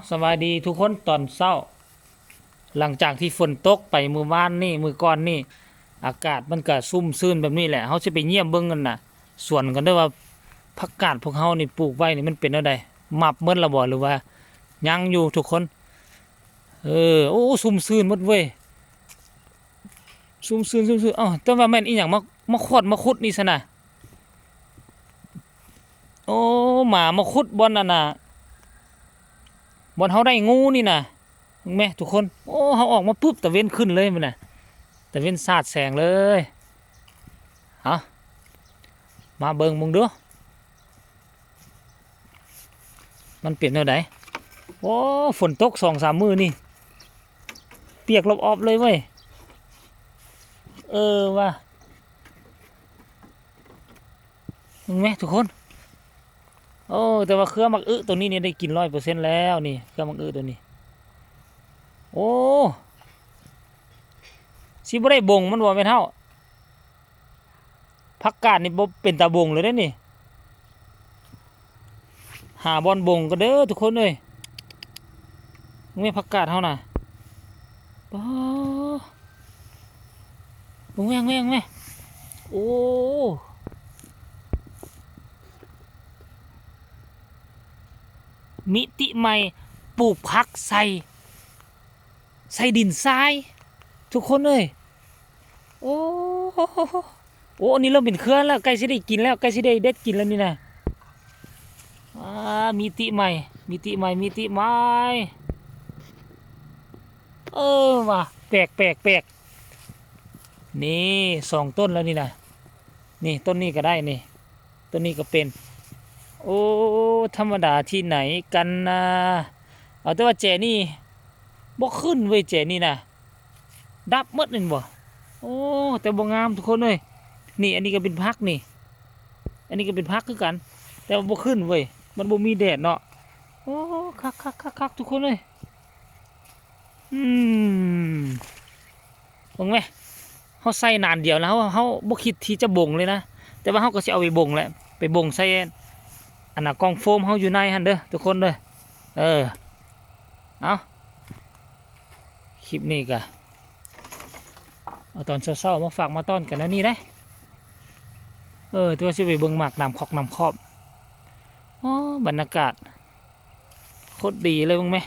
สวัสดีทุกคนตอนเช้าหลังจากที่ฝนตกไปมื้อวานนี่มื้อก่อนนี่อากาศมันก็ซุ่มซื่นแบบนี้แหละเฮาสิไปเยี่ยมเบิ่งกันน่ะสวนกันเด้อว่าผักกาดพวกเฮานี่ปลูกไว้นี่มันเป็นจั่งใดมับหมดแล้วบ่หรือว่ายังอยู่ทุกคนโอ้ซุ่มซื่นหมดเว้ยซุ่มซื่นแต่ว่าแม่นอีหยังมาขอดมาขุดนี่ซะน่ะโอ้หมามาขุดบ่อนนั่นน่ะบ่อนเฮาได้งูนี่น่ะเห็นไหมทุกคนโอ้เฮาออกมาปุ๊บตะเว้นขึ้นเลยมันน่ะตะเว้นสาดแสงเลยเอามาเบิ่งมึงดูมันเป็นแนวใดโอ้ฝนตก2-3 มื้อนี่เปียกลบออบเลยเว้ยว่าเห็นไหมทุกคนโอ้แต่ว่าเครือมักตัวนี้นี่ได้กิน100%แล้วนี่เครือมักตัวนี้โอ้สิบ่ได้บ่งมันบ่แม่นเฮาผักกาดนี่บ่เป็นตาบ่งเลยเด้นี่หาบอนบ่งก็เด้อทุกคนเอ้ยไม่ผักกาดเฮาน่ะป้าบ่งแม่งโอ้มิติใหม่ปลูกผักใส่ดินทรายทุกคนเอ้ยโอ้อันนี้เริ่มเป็นเครือแล้วใกล้สิได้กินแล้วใกล้สิได้เด็ดกินแล้วนี่นะมิติใหม่ว่ะแปลกนี่2 ต้นแล้วนี่นะนี่ต้นนี้ก็ได้นี่ต้นนี้ก็เป็นโอ้ธรรมดาที่ไหนกันนะเอาแต่ว่าแจนี่บ่ขึ้นเว้ยแจนี่นะดับหมดนี่บ่โอ้แต่บ่งามทุกคนเลยนี่อันนี้ก็เป็นพักนี่อันนี้ก็เป็นพักคือกันแต่ว่าบ่ขึ้นเว้ยมันบ่มีแดดเนาะโอ้คักทุกคนเลยมองไหมเขาใส่นานเดียวแล้วเขาบ่คิดที่จะบ่งเลยนะแต่ว่าเขาก็จะเอาไปบ่งแหละไปบ่งใส่อันน่ะกองโฟมเขาอยู่ในหันเด้อทุกคนเลยเอาคลิปนี้ก็เอาตอนเช้าๆมาฝากมาต้อนกันแล้วนี่ได้ตัวจะไปเบิ่งหมากน้ำคอกบรรยากาศโคตรดีเลยมึงไหม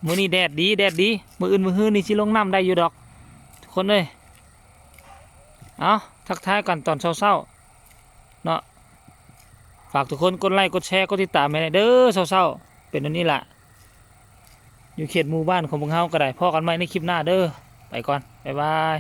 มื้อนี้แดดดีมื้ออื่นมื้อฮื้อนี่สิลงน้ำได้อยู่ดอกทุกคนเลยเอาทักทายกันตอนเช้าเนาะฝากทุกคนกดไลค์กดแชร์กดติดตามให้เด้อเช้าเป็นอันนี้แหละอยู่เขตหมู่บ้านของพวกเฮาก็ได้พอกันใหม่ในคลิปหน้าเด้อไปก่อนบ๊ายบาย